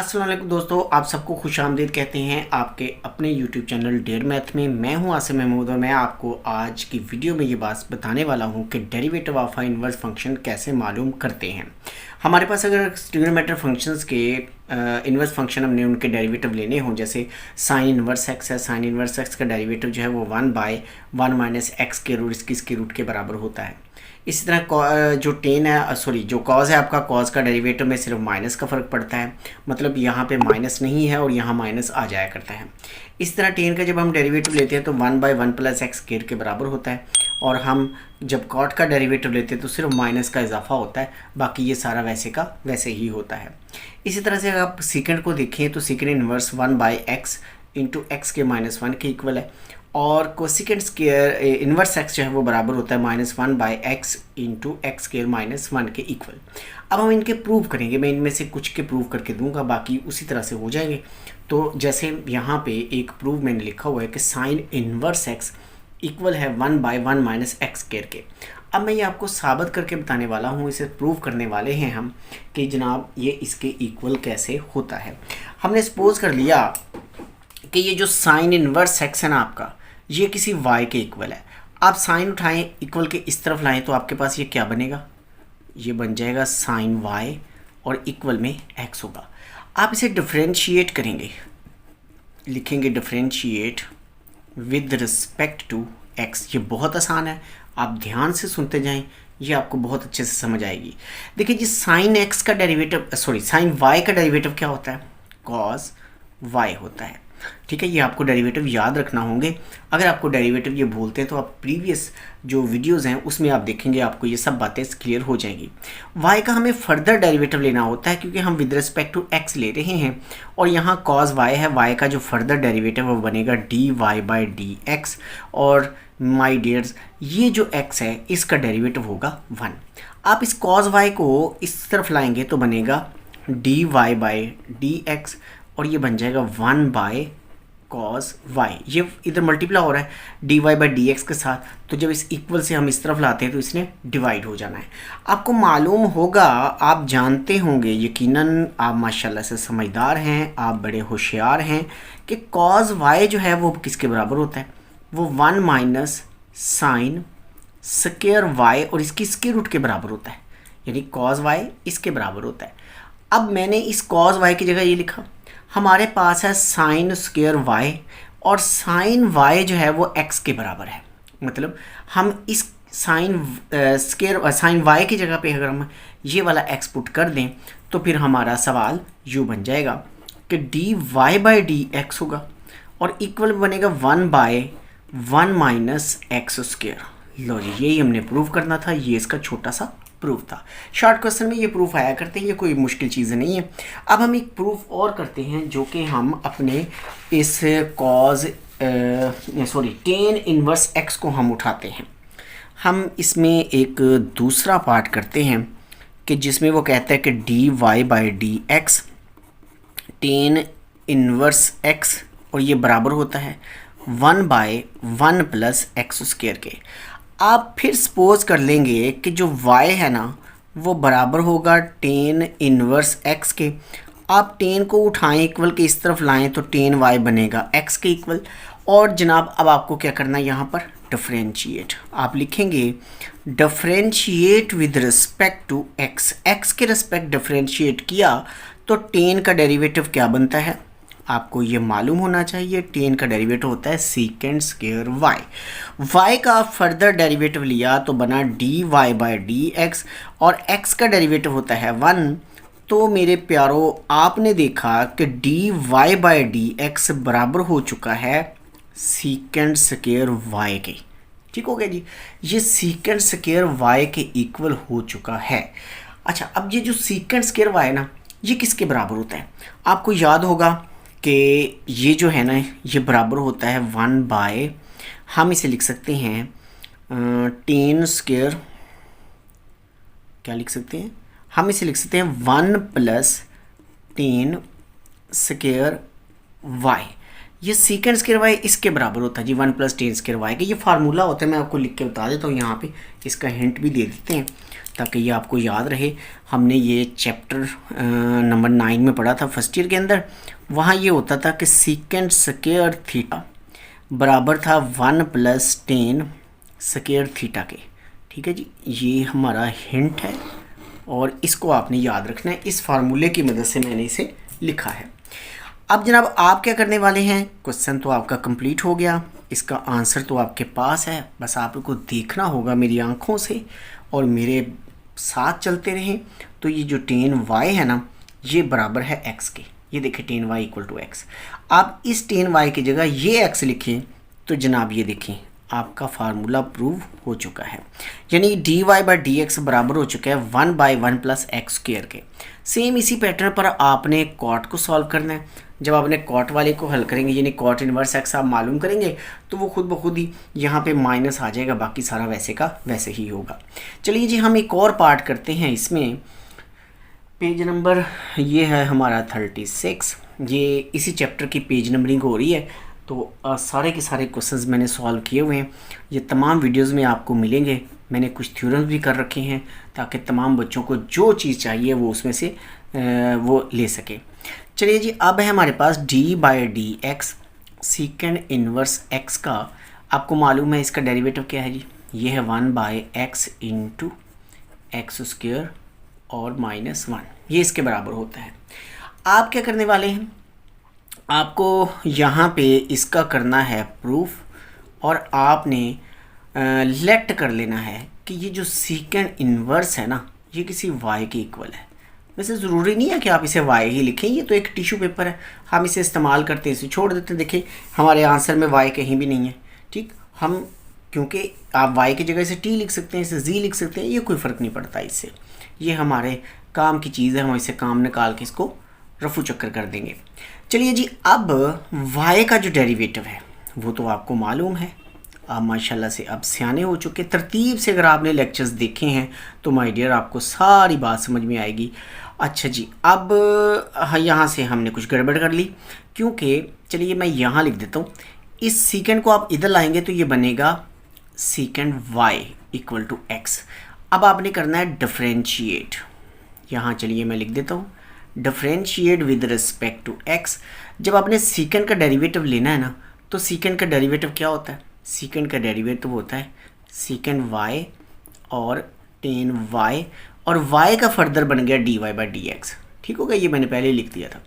अस्सलाम वालेकुम दोस्तों, आप सबको खुशामदीद कहते हैं आपके अपने YouTube चैनल डेयर मैथ में। मैं हूं आसिम महमूद और मैं आपको आज की वीडियो में ये बात बताने वाला हूं कि derivative of a inverse function कैसे मालूम करते हैं। हमारे पास अगर ट्रिग्नोमेट्रिक फंक्शंस के इनवर्स फंक्शन हमने उनके डेरिवेटिव लेने हों, जैसे साइन इनवर्स एक्स है, साइन इनवर्स एक्स का डेरिवेटिव जो है वो 1/1 माइनस एक्स के रूट इसके रूट के बराबर होता है। इसी तरह जो टेन है जो कॉज है आपका, कॉज का डेरिवेटिव में सिर्फ माइनस का फ़र्क पड़ता है, मतलब यहाँ पे माइनस नहीं है और यहाँ माइनस आ जाया करता है। इस तरह टेन का जब हम डेरिवेटिव लेते हैं तो 1/1 प्लस एक्स स्क्वायर के बराबर होता है, और हम जब कॉट का डेरिवेटिव लेते हैं तो सिर्फ माइनस का इजाफा होता है, बाकी ये सारा वैसे का वैसे ही होता है। इसी तरह से अगर आप सेकेंड को देखें तो second inverse 1/x into x के -1 के इक्वल है, और कोसिकेंड स्क्वायर इनवर्स एक्स जो है वो बराबर होता है -1/x इंटू एक्स स्क्वायर -1 के इक्वल। अब हम इनके प्रूव करेंगे, मैं इनमें से कुछ के प्रूव करके दूंगा, बाकी उसी तरह से हो जाएंगे। तो जैसे यहाँ पे एक प्रूव मैंने लिखा हुआ है कि साइन इनवर्स एक्स इक्वल है 1/1 माइनस एक्स स्क्वायर के। अब मैं ये आपको साबित करके बताने वाला हूँ, इसे प्रूव करने वाले हैं हम कि जनाब ये इसके इक्वल कैसे होता है। हमने सपोज कर लिया कि ये जो साइन इनवर्स एक्स है ना आपका, ये किसी y के इक्वल है। आप साइन उठाएं, इक्वल के इस तरफ लाएं तो आपके पास ये क्या बनेगा, ये बन जाएगा साइन y और इक्वल में x होगा। आप इसे डिफरेंशिएट करेंगे, लिखेंगे differentiate with respect to x। ये बहुत आसान है, आप ध्यान से सुनते जाएं, ये आपको बहुत अच्छे से समझ आएगी। देखिए जी, साइन x का डेरिवेटिव साइन y का डेरिवेटिव क्या होता है, कॉस y होता है। ठीक है, ये आपको डेरिवेटिव याद रखना होंगे। अगर आपको डेरिवेटिव ये भूलते हैं तो आप प्रीवियस जो वीडियोस हैं उसमें आप देखेंगे, आपको ये सब बातें क्लियर हो जाएंगी। y का हमें फर्दर डेरिवेटिव लेना होता है क्योंकि हम विद रिस्पेक्ट टू x ले रहे हैं, और यहाँ cos y है, y का जो फर्दर डेरिवेटिव वो बनेगा dy/dx, और माय डियर्स ये जो x है इसका डेरिवेटिव होगा 1। आप इस cos y को इस तरफ लाएंगे तो बनेगा dy/dx, और ये बन जाएगा 1/cos y। ये इधर मल्टीप्लाई हो रहा है dy/dx के साथ, तो जब इस इक्वल से हम इस तरफ लाते हैं तो इसने डिवाइड हो जाना है। आपको मालूम होगा, आप जानते होंगे यकीनन, आप माशाल्लाह से समझदार हैं, आप बड़े होशियार हैं कि cos y जो है वो किसके बराबर होता है, वो 1 माइनस साइन स्क्वायर y और इसके रूट के बराबर होता है, यानी cos y इसके बराबर होता है। अब मैंने इस cos y की जगह ये लिखा, हमारे पास है साइन स्क्वायर y, और साइन y जो है वो x के बराबर है, मतलब हम इस साइन y की जगह पे अगर हम ये वाला x पुट कर दें तो फिर हमारा सवाल यूँ बन जाएगा कि dy/dx होगा, और इक्वल बनेगा 1/1 माइनस एक्स स्क्वायर। लो जी, यही हमने प्रूव करना था, ये इसका छोटा सा प्रूफ था। शॉर्ट क्वेश्चन में ये प्रूफ आया करते हैं, ये कोई मुश्किल चीज़ नहीं है। अब हम एक प्रूफ और करते हैं जो कि हम अपने इस टेन इनवर्स एक्स को हम उठाते हैं। हम इसमें एक दूसरा पार्ट करते हैं कि जिसमें वो कहता है कि dy/dx टेन इनवर्स एक्स, और ये बराबर होता है 1/1 प्लस एक्स स्क्वायर के। आप फिर सपोज कर लेंगे कि जो y है ना वो बराबर होगा टेन इनवर्स x के। आप टेन को उठाएं, इक्वल के इस तरफ लाएं तो टेन y बनेगा x के इक्वल, और जनाब अब आपको क्या करना है, यहाँ पर डिफरेंशिएट। आप लिखेंगे differentiate with respect to x। x के रिस्पेक्ट डिफरेंशिएट किया तो टेन का डेरिवेटिव क्या बनता है, आपको ये मालूम होना चाहिए, टेन का डेरिवेटिव होता है सीकेंड स्क्वायर y का फर्दर डेरिवेटिव लिया तो बना dy/dx, और x का डेरिवेटिव होता है 1। तो मेरे प्यारो, आपने देखा कि dy/dx बराबर हो चुका है सीकेंड स्क्वायर y के। ठीक हो गया जी, ये सीकेंड स्क्वायर y के इक्वल हो चुका है। अच्छा, अब ये जो सीकेंड स्क्वायर y है ना, ये किसके बराबर होता है, आपको याद होगा कि ये जो है ना ये बराबर होता है 1/, हम इसे लिख सकते हैं टेन स्क्वायर, क्या लिख सकते हैं, हम इसे लिख सकते हैं 1 प्लस टेन स्क्वायर y। ये सीकेंड स्क्वायर y इसके बराबर होता है जी 1 प्लस टेन स्क्वायर y के। ये फार्मूला होता है, मैं आपको लिख के बता देता हूँ, यहाँ पे इसका हिंट भी दे देते हैं। ताकि ये आपको याद रहे। हमने ये चैप्टर नंबर 9 में पढ़ा था फर्स्ट ईयर के अंदर। वहाँ ये होता था कि सीकेंड स्क्वायर थीटा बराबर था 1 + 10 स्क्वायर थीटा के। ठीक है जी, ये हमारा हिंट है और इसको आपने याद रखना है। इस फार्मूले की मदद से मैंने इसे लिखा है। अब जनाब आप क्या करने वाले हैं, क्वेश्चन तो आपका कंप्लीट हो गया, इसका आंसर तो आपके पास है, बस आपको देखना होगा मेरी आंखों से और मेरे साथ चलते रहें। तो ये जो tan y है ना, ये बराबर है x के। ये देखें tan y = x। आप इस tan y की जगह ये x लिखें तो जनाब ये देखें आपका फार्मूला प्रूव हो चुका है, यानी dy/dx बराबर हो चुका है 1/1 + x² के। सेम इसी पैटर्न पर आपने कॉट को सॉल्व करना है। जब आपने कॉट वाले को हल करेंगे, यानी कॉट इनवर्स x आप मालूम करेंगे, तो वो खुद ब खुद ही यहाँ पे माइनस आ जाएगा, बाकी सारा वैसे का वैसे ही होगा। चलिए जी, हम एक और पार्ट करते हैं। इसमें पेज नंबर ये है हमारा 36। ये इसी चैप्टर की पेज नंबरिंग हो रही है। तो सारे के सारे क्वेश्चंस मैंने सॉल्व किए हुए हैं। ये तमाम वीडियोस में आपको मिलेंगे। मैंने कुछ थ्योरम्स भी कर रखे हैं ताकि तमाम बच्चों को जो चीज़ चाहिए वो उसमें से वो ले सके। चलिए जी, अब है हमारे पास d/dx सीकेंड इनवर्स x का। आपको मालूम है इसका डेरिवेटिव क्या है जी, ये है 1/x × x² और -1, ये इसके बराबर होता है। आप क्या करने वाले हैं, आपको यहाँ पे इसका करना है प्रूफ और आपने लेट कर लेना है कि ये जो सीकेंड इनवर्स है ना, ये किसी y के इक्वल है। वैसे ज़रूरी नहीं है कि आप इसे y ही लिखें, ये तो एक टिश्यू पेपर है, हम इसे इस्तेमाल करते हैं, इसे छोड़ देते हैं। देखिए हमारे आंसर में y कहीं भी नहीं है। ठीक, हम क्योंकि आप y की जगह इसे t लिख सकते हैं, इसे z लिख सकते हैं, ये कोई फ़र्क नहीं पड़ता इससे। ये हमारे काम की चीज़ है, हम इसे काम निकाल के इसको रफू चक्कर कर देंगे। चलिए जी, अब y का जो डेरिवेटिव है वो तो आपको मालूम है। आप माशाल्लाह से अब सियाने हो चुके। तरतीब से अगर आपने लेक्चर्स देखे हैं तो माय डियर आपको सारी बात समझ में आएगी। अच्छा जी, अब यहाँ से हमने कुछ गड़बड़ कर ली, क्योंकि चलिए मैं यहाँ लिख देता हूँ। इस सीकेंड को आप इधर लाएंगे तो ये बनेगा सीकेंड y = x। अब आपने करना है डिफरेंशिएट। यहाँ चलिए मैं लिख देता हूँ, differentiate with respect to x। जब आपने सीकेंड का डेरिवेटिव लेना है ना, तो सीकेंड का डेरिवेटिव क्या होता है, सीकेंड का डेरिवेटिव होता है सीकेंड y और tan y, और y का फर्दर बन गया dy/dx। ठीक होगा, ये मैंने पहले लिख दिया था।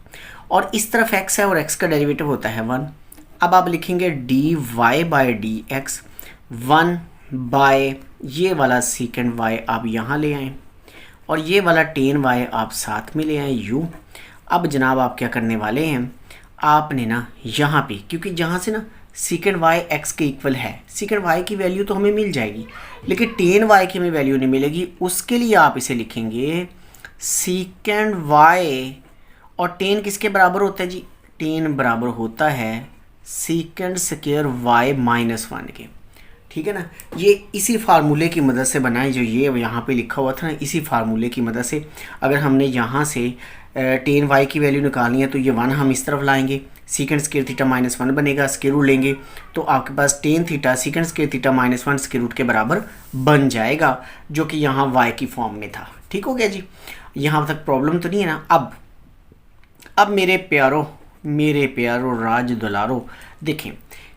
और इस तरफ x है और x का डेरिवेटिव होता है 1। अब आप लिखेंगे dy/dx 1/ ये वाला सीकेंड y आप यहाँ ले आएँ और ये वाला tan y आप साथ में ले आए u। अब जनाब आप क्या करने वाले हैं, आपने ना यहाँ पे, क्योंकि जहाँ से ना सीकेंड y x के इक्वल है, सीकेंड y की वैल्यू तो हमें मिल जाएगी, लेकिन tan y की हमें वैल्यू नहीं मिलेगी। उसके लिए आप इसे लिखेंगे सीकेंड y, और tan किसके बराबर होता है जी, tan बराबर होता है सीकेंड स्क्वायर y -1 के। ठीक है ना, ये इसी फार्मूले की मदद से बनाए, जो ये यहाँ पे लिखा हुआ था ना, इसी फार्मूले की मदद से अगर हमने यहाँ से tan y की वैल्यू निकालनी है तो ये 1 हम इस तरफ लाएंगे, सीकेंड स्क्वायर थीटा -1 बनेगा, स्क्वायर रूट लेंगे तो आपके पास tan theta secant square theta -1 square root के बराबर बन जाएगा, जो कि यहाँ y की फॉर्म में था। ठीक हो गया जी, यहाँ तक प्रॉब्लम तो नहीं है ना। अब मेरे प्यारो राज दुलारो, देखें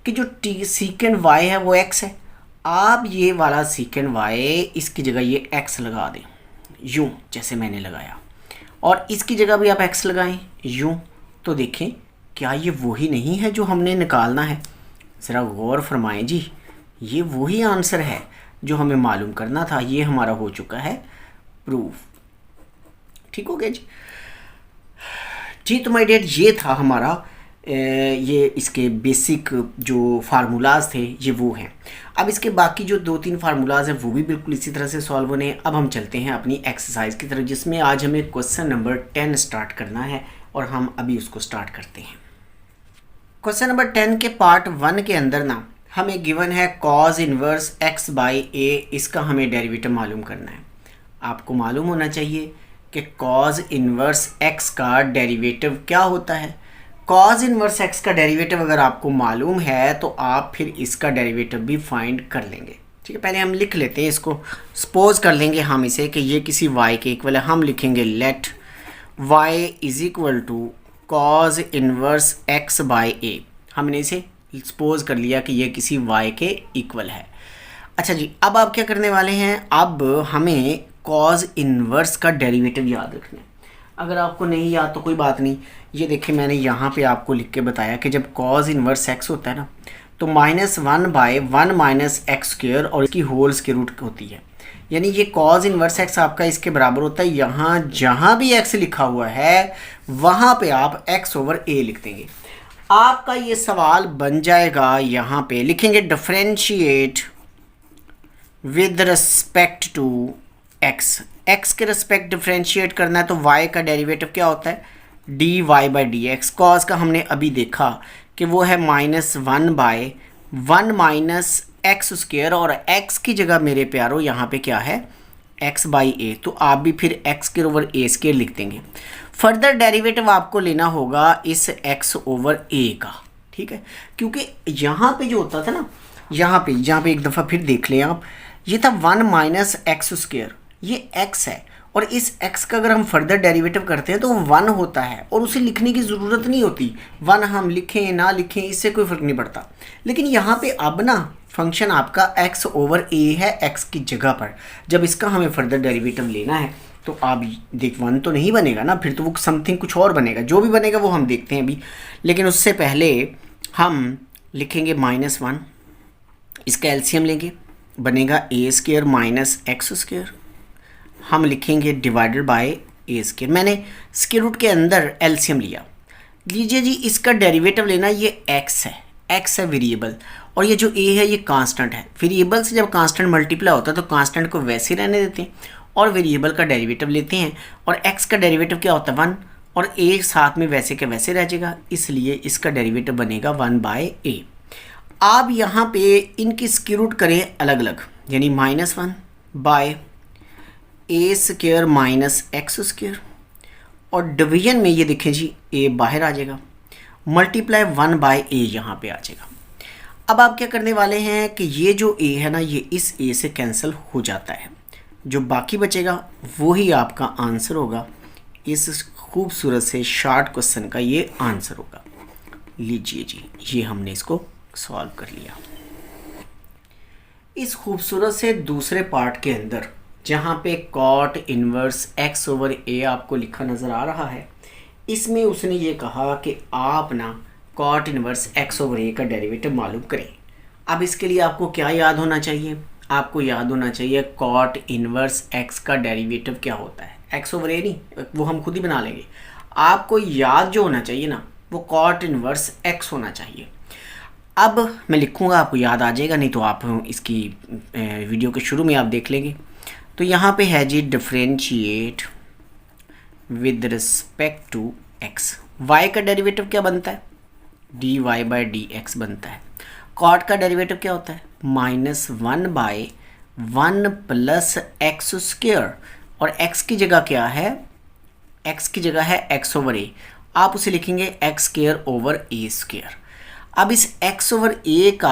कि जो सीकेंड y है वो x है। आप ये वाला सीकेंड y इसकी जगह ये x लगा दें, यूँ जैसे मैंने लगाया, और इसकी जगह भी आप x लगाएं यूँ, तो देखें क्या ये वही नहीं है जो हमने निकालना है। ज़रा गौर फरमाएं जी, ये वही आंसर है जो हमें मालूम करना था। ये हमारा हो चुका है प्रूफ। ठीक हो गया जी। तो माय डियर, ये था हमारा ये इसके बेसिक जो फार्मूलाज थे ये वो हैं। अब इसके बाकी जो 2-3 फार्मूलाज हैं वो भी बिल्कुल इसी तरह से सॉल्व होने हैं। अब हम चलते हैं अपनी एक्सरसाइज की तरफ, जिसमें आज हमें क्वेश्चन नंबर 10 स्टार्ट करना है और हम अभी उसको स्टार्ट करते हैं। क्वेश्चन नंबर 10 के पार्ट 1 के अंदर ना हमें गिवन है cos इनवर्स x/a, इसका हमें डेरिवेटिव मालूम करना है। आपको मालूम होना चाहिए कि cos इनवर्स x का डेरिवेटिव क्या होता है। cos इनवर्स x का डेरिवेटिव अगर आपको मालूम है तो आप फिर इसका डेरिवेटिव भी फाइंड कर लेंगे। ठीक है, पहले हम लिख लेते हैं इसको। सपोज कर लेंगे हम इसे कि ये किसी y के इक्वल है। हम लिखेंगे let y is equal to cos inverse x by A. हमने इसे सपोज कर लिया कि ये किसी y के इक्वल है। अच्छा जी, अब आप क्या करने वाले हैं, अब हमें कॉज इनवर्स का डेरिवेटिव याद रखना है। अगर आपको नहीं याद तो कोई बात नहीं, ये देखिए मैंने यहाँ पे आपको लिख के बताया कि जब कॉज इनवर्स x होता है ना, तो -1 बाय 1 माइनस एक्स स्क्वेयर और इसकी होल स्क्वायर रूट होती है। यानी ये कॉज इनवर्स x आपका इसके बराबर होता है। यहाँ जहाँ भी x लिखा हुआ है वहाँ पे आप x ओवर a लिख देंगे। आपका ये सवाल बन जाएगा, यहाँ पे लिखेंगे differentiate with respect to x। x के रिस्पेक्ट डिफरेंशिएट करना है तो y का डेरिवेटिव क्या होता है, dy बाई dx। कॉज का हमने अभी देखा कि वो है -1 बाय 1 माइनस एक्स स्क्वेयर और x की जगह मेरे प्यारो यहाँ पे क्या है, x बाई ए। तो आप भी फिर x स्क्वेयर ओवर ए स्क्वेयर लिख देंगे। फर्दर डेरिवेटिव आपको लेना होगा इस x ओवर ए का, ठीक है, क्योंकि यहाँ पे जो होता था ना, यहाँ पे एक दफ़ा फिर देख लें आप, ये था 1 माइनस एक्स स्क्वेयर, ये x है और इस x का अगर हम फर्दर डेरिवेटिव करते हैं तो वो 1 होता है और उसे लिखने की ज़रूरत नहीं होती। 1 हम लिखें ना लिखें इससे कोई फ़र्क नहीं पड़ता। लेकिन यहाँ पे अब ना फंक्शन आपका x ओवर a है x की जगह पर। जब इसका हमें फर्दर डेरिवेटिव लेना है तो आप देख 1 तो नहीं बनेगा ना, फिर तो वो समथिंग कुछ और बनेगा। जो भी बनेगा वो हम देखते हैं अभी, लेकिन उससे पहले हम लिखेंगे -1, इसका एलसीएम लेंगे, बनेगा a square minus x square. हम लिखेंगे डिवाइडेड बाय ए स्क्वेयर। मैंने स्क्वायर रूट के अंदर एलसीएम लिया। लीजिए जी, इसका डेरिवेटिव लेना, ये x है वेरिएबल और ये जो a है ये कांस्टेंट है। वेरिएबल से जब कांस्टेंट मल्टीप्लाई होता है तो कांस्टेंट को वैसे ही रहने देते हैं और वेरिएबल का डेरिवेटिव लेते हैं और x का डेरिवेटिव क्या होता है 1 और a साथ में वैसे के वैसे रह जाएगा, इसलिए इसका डेरिवेटिव बनेगा 1 बाय ए। आप यहाँ पे इनकी स्क्वायर रूट करें अलग अलग, यानी -1 बाय ए स्क्वेयर माइनस एक्स स्क्वेयर और डिवीजन में ये देखें जी a बाहर आ जाएगा, मल्टीप्लाई 1 बाय ए यहाँ पे आ जाएगा। अब आप क्या करने वाले हैं कि ये जो a है ना, ये इस a से कैंसिल हो जाता है, जो बाकी बचेगा वो ही आपका आंसर होगा। इस खूबसूरत से शॉर्ट क्वेश्चन का ये आंसर होगा। लीजिए जी, ये हमने इसको सॉल्व कर लिया। इस खूबसूरत से दूसरे पार्ट के अंदर जहाँ पे cot inverse x over a आपको लिखा नज़र आ रहा है, इसमें उसने ये कहा कि आप ना cot inverse x over a का डेरिवेटिव मालूम करें। अब इसके लिए आपको क्या याद होना चाहिए, आपको याद होना चाहिए कॉट इनवर्स x का डेरिवेटिव क्या होता है। x ओवर a नहीं, वो हम खुद ही बना लेंगे। आपको याद जो होना चाहिए ना, वो कॉट इनवर्स x होना चाहिए। अब मैं लिखूँगा, आपको याद आ जाएगा, नहीं तो आप इसकी वीडियो के शुरू में आप देख लेंगे। तो यहाँ पे है जी differentiate with respect to x। y का डेरिवेटिव क्या बनता है, dy बाई dx बनता है। कॉट का डेरिवेटिव क्या होता है, -1 बाय 1 प्लस एक्स स्क्वेयर और x की जगह क्या है, x की जगह है x ओवर a। आप उसे लिखेंगे x square over a square. अब इस x ओवर a का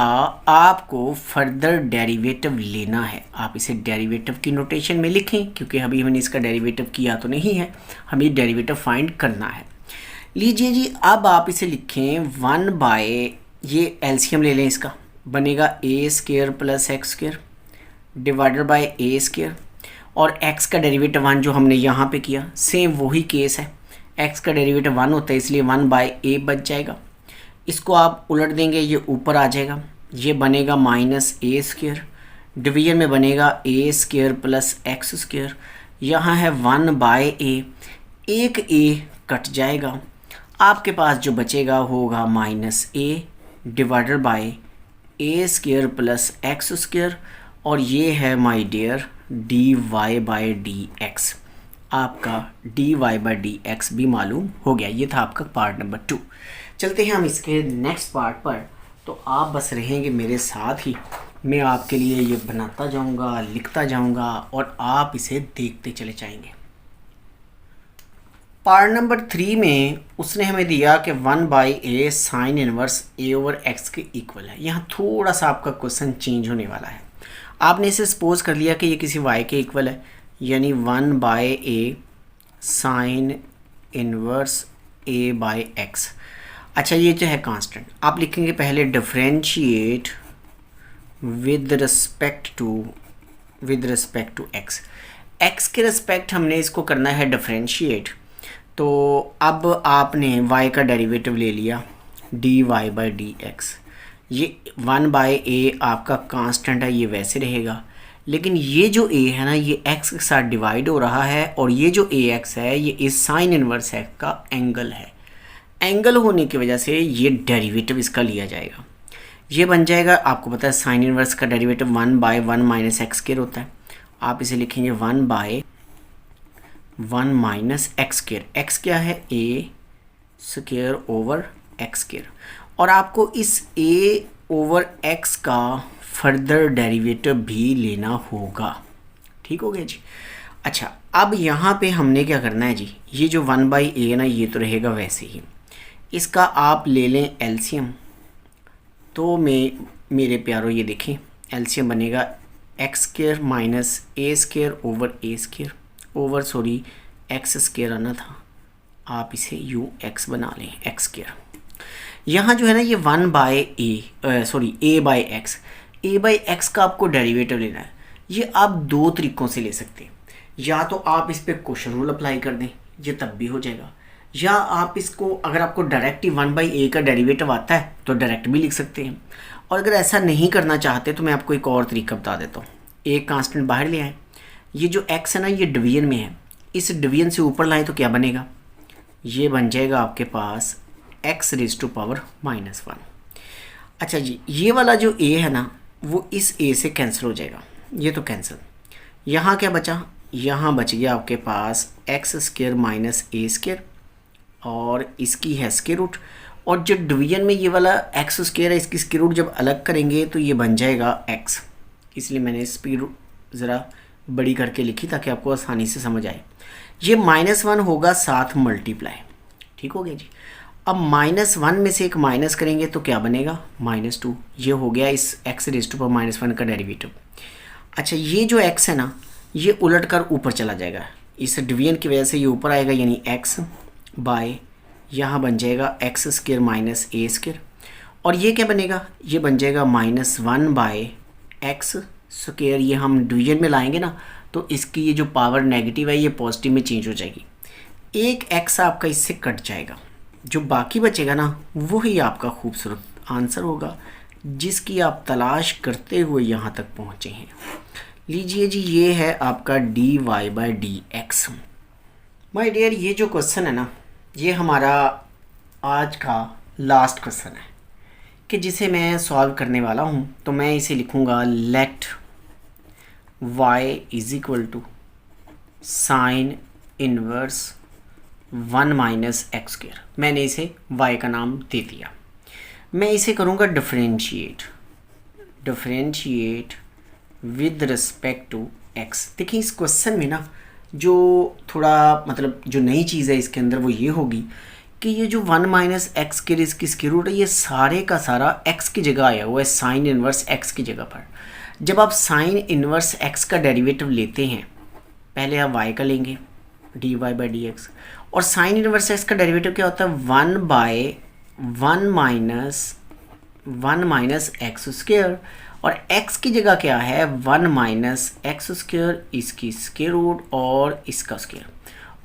आपको फर्दर डेरिवेटिव लेना है। आप इसे डेरिवेटिव की नोटेशन में लिखें, क्योंकि अभी हमने इसका डेरिवेटिव किया तो नहीं है, हमें डेरिवेटिव फाइंड करना है। लीजिए जी, अब आप इसे लिखें 1 बाय, ये एलसीएम ले लें, इसका बनेगा a square plus x square divided by a square और x का डेरिवेटिव 1 जो हमने यहाँ पे किया, सेम वही केस है। x का डेरिवेटिव 1 होता है, इसलिए 1 बाय a बच जाएगा। इसको आप उलट देंगे, ये ऊपर आ जाएगा, ये बनेगा -a स्क्वेयर, डिवीजन में बनेगा a square plus x square. यहाँ है 1 बाय a, एक a कट जाएगा, आपके पास जो बचेगा होगा -a divided by a square plus x square और ये है my dear dy by dx। आपका dy बाय dx भी मालूम हो गया। ये था आपका पार्ट नंबर 2। चलते हैं हम इसके नेक्स्ट पार्ट पर। तो आप बस रहेंगे मेरे साथ ही, मैं आपके लिए ये बनाता जाऊंगा, लिखता जाऊंगा और आप इसे देखते चले जाएंगे। पार्ट नंबर 3 में उसने हमें दिया कि 1 by A sine inverse a over x के इक्वल है। यहाँ थोड़ा सा आपका क्वेश्चन चेंज होने वाला है। आपने इसे सपोज कर लिया कि ये किसी y के इक्वल है, यानी 1/a साइन इनवर्स a/x। अच्छा, ये जो है कांस्टेंट, आप लिखेंगे पहले differentiate with respect to x। x के रिस्पेक्ट हमने इसको करना है डिफरेंशिएट। तो अब आपने y का डेरिवेटिव ले लिया dy/dx। ये 1/a आपका कांस्टेंट है, ये वैसे रहेगा, लेकिन ये जो a है ना ये x के साथ डिवाइड हो रहा है, और ये जो ax है ये इस साइन इनवर्स x का एंगल है। एंगल होने की वजह से ये डेरिवेटिव इसका लिया जाएगा। ये बन जाएगा, आपको पता है साइन इनवर्स का डेरिवेटिव 1/1 माइनस एक्स स्क्वायर होता है। आप इसे लिखेंगे 1/1 माइनस एक्स स्क्वायर। एक्स क्या है? a square over x square. और आपको इस a ओवर x का फर्दर डेरिवेटिव भी लेना होगा। ठीक हो गया जी। अच्छा, अब यहाँ पे हमने क्या करना है जी, ये जो 1/a है ना ये तो रहेगा वैसे ही, इसका आप ले लें एलसीएम। तो मेरे प्यारो ये देखें, एलसीएम बनेगा एक्स स्क्वायर माइनस ए स्क्वायर ओवर ए स्क्वायर ओवर एक्स स्क्वायर आना था, आप इसे यू एक्स बना लें एक्स स्क्वायर। यहाँ जो है ना ये 1/a/x का आपको डेरिवेटिव लेना है। ये आप दो तरीक़ों से ले सकते हैं, या तो आप इस पर क्वेश्चन रूल अप्लाई कर दें, ये तब भी हो जाएगा, या आप इसको अगर आपको डायरेक्ट ही 1/a का डेरिवेटिव आता है तो डायरेक्ट भी लिख सकते हैं। और अगर ऐसा नहीं करना चाहते तो मैं आपको एक और तरीका बता देता हूँ। एक कांस्टेंट बाहर ले आए, ये जो x है ना ये डिवीजन में है, इस डिवीजन से ऊपर लाएँ तो क्या बनेगा, ये बन जाएगा आपके पास x⁻⁻1। अच्छा जी, ये वाला जो a है ना वो इस a से कैंसिल हो जाएगा, ये तो कैंसिल। यहाँ क्या बचा, यहाँ बच गया आपके पास x² माइनस a स्क्वायर, और इसकी है स्क्वायर रूट। और जो डिवीजन में ये वाला x² है इसकी स्क्वायर रूट जब अलग करेंगे तो ये बन जाएगा x, इसलिए मैंने स्क्वायर ज़रा बड़ी करके लिखी ताकि आपको आसानी से समझ आए। ये -1 होगा साथ मल्टीप्लाई। ठीक हो गया जी। अब -1 में से एक माइनस करेंगे तो क्या बनेगा, -2। ये हो गया इस x⁻1 का डेरिवेटिव। अच्छा, ये जो x है ना ये उलट कर ऊपर चला जाएगा, इस डिवीजन की वजह से ये ऊपर आएगा, यानी x बाय यहाँ बन जाएगा x² माइनस a स्क्वायर। और ये क्या बनेगा, ये बन जाएगा -1/x स्क्वायर। ये हम डिवीजन में लाएंगे ना तो इसकी ये जो पावर नेगेटिव है ये पॉजिटिव में चेंज हो जाएगी। एक x आपका इससे कट जाएगा, जो बाकी बचेगा ना वही आपका खूबसूरत आंसर होगा जिसकी आप तलाश करते हुए यहाँ तक पहुँचे हैं। लीजिए जी, ये है आपका dy/dx। माय डियर, ये जो क्वेश्चन है ना ये हमारा आज का लास्ट क्वेश्चन है कि जिसे मैं सॉल्व करने वाला हूँ। तो मैं इसे लिखूँगा let y = sine inverse 1 minus x square. मैंने इसे y का नाम दे दिया। मैं इसे करूँगा differentiate with respect to x। देखिए इस क्वेश्चन में ना जो थोड़ा मतलब जो नई चीज़ है इसके अंदर वो ये होगी कि ये जो 1 माइनस एक्स स्क्वायर इसकी स्क्वायर रूट है, ये सारे का सारा x की जगह आया हुआ है, साइन इनवर्स x की जगह पर। जब आप साइन इनवर्स x का डेरिवेटिव लेते हैं, पहले आप y का लेंगे dy/dx, और साइन इनवर्स x का डेरिवेटिव क्या होता है, 1/1 माइनस एक्स स्क्वायर, और x की जगह क्या है 1 माइनस एक्स स्क्वायर, इसकी स्क्वायर रूट और इसका स्क्वायर।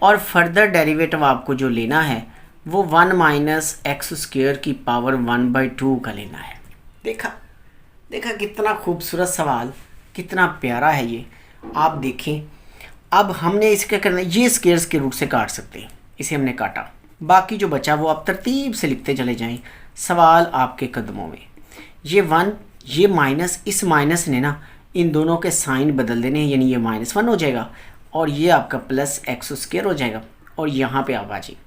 और फर्दर डेरिवेटिव आपको जो लेना है वो 1 माइनस एक्स स्क्वायर की पावर 1/2 का लेना है। देखा कितना खूबसूरत सवाल, कितना प्यारा है ये। आप देखें, अब हमने इसे क्या करना है, ये स्क्वायर्स के रूट से काट सकते हैं, इसे हमने काटा, बाकी जो बचा वो आप तरतीब से लिखते चले जाएं, सवाल आपके कदमों में। ये 1, ये माइनस, इस माइनस ने ना इन दोनों के साइन बदल देने हैं, यानी ये -1 हो जाएगा और ये आपका प्लस एक्स स्क्वायर हो जाएगा। और यहाँ पे आप आ जाइए,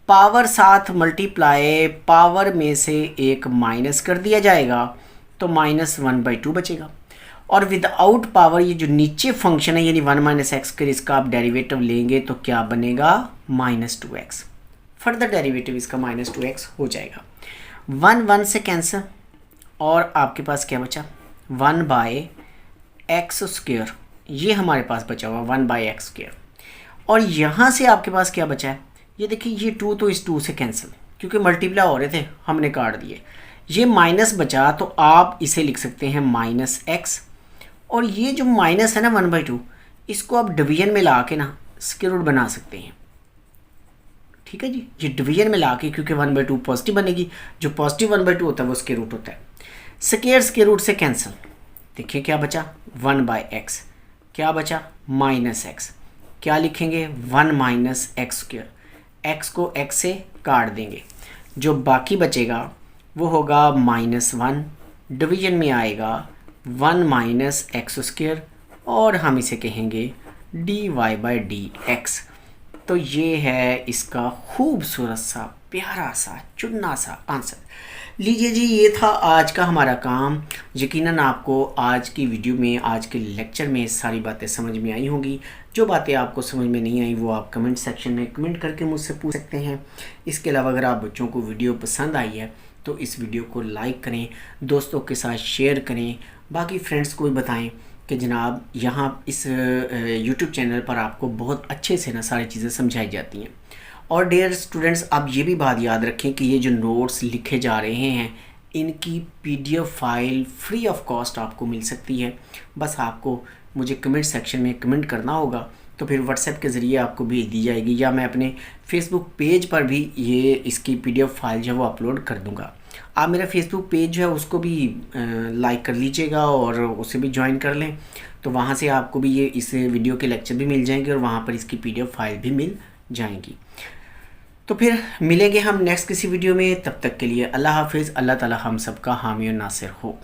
पावर साथ मल्टीप्लाई, पावर में से एक माइनस कर दिया जाएगा तो -1/2 बचेगा। और विदाउट पावर ये जो नीचे फंक्शन है यानी 1 माइनस एक्स स्क्वायर, इसका आप डेरिवेटिव लेंगे तो क्या बनेगा, -2x। फर्दर डेरिवेटिव इसका -2x हो जाएगा। 1 से कैंसिल, और आपके पास क्या बचा, 1/x एक्स स्क्वायर, ये हमारे पास बचा हुआ 1/x²। और यहाँ से आपके पास क्या बचा है, ये देखिए ये 2 तो इस 2 से कैंसिल, क्योंकि मल्टीप्लाई हो रहे थे हमने काट दिए। ये माइनस बचा तो आप इसे लिख सकते हैं -x। और ये जो माइनस है ना 1/2, इसको आप डिवीजन में ला के ना स्क्वायर रूट बना सकते हैं। ठीक है जी, ये डिवीजन में ला के, क्योंकि 1/2 पॉजिटिव बनेगी, जो पॉजिटिव 1/2 होता है वो स्क्वायर रूट होता है। स्क्वायर रूट से कैंसिल, देखिए क्या बचा 1/x, क्या बचा -x। क्या लिखेंगे 1 - x², x को x से काट देंगे, जो बाकी बचेगा वो होगा -1, डिवीजन में आएगा 1 - x², और हम इसे कहेंगे dy/dx। तो ये है इसका खूबसूरत सा, प्यारा सा, चुन्ना सा आंसर। लीजिए जी, ये था आज का हमारा काम। यकीनन आपको आज की वीडियो में, आज के लेक्चर में सारी बातें समझ में आई होंगी। जो बातें आपको समझ में नहीं आई वो आप कमेंट सेक्शन में कमेंट करके मुझसे पूछ सकते हैं। इसके अलावा अगर आप बच्चों को वीडियो पसंद आई है तो इस वीडियो को लाइक करें, दोस्तों के साथ शेयर करें, बाकी फ्रेंड्स को भी बताएं कि जनाब यहाँ इस यूट्यूब चैनल पर आपको बहुत अच्छे से ना सारी चीज़ें समझाई जाती हैं। और डियर स्टूडेंट्स, आप ये भी बात याद रखें कि ये जो नोट्स लिखे जा रहे हैं इनकी PDF file free of cost आपको मिल सकती है। बस आपको मुझे कमेंट सेक्शन में कमेंट करना होगा, तो फिर व्हाट्सएप के ज़रिए आपको भेज दी जाएगी, या मैं अपने फेसबुक पेज पर भी ये इसकी PDF फाइल जो है वो अपलोड कर दूँगा। आप मेरा फेसबुक पेज जो है उसको भी लाइक कर लीजिएगा और उसे भी ज्वाइन कर लें, तो वहाँ से आपको भी ये इस वीडियो के लेक्चर भी मिल जाएंगे और वहाँ पर इसकी PDF फाइल भी मिल जाएंगी। तो फिर मिलेंगे हम नेक्स्ट किसी वीडियो में, तब तक के लिए अल्लाह हाफिज़। अल्लाह ताला हम सबका हामी और नासिर हो।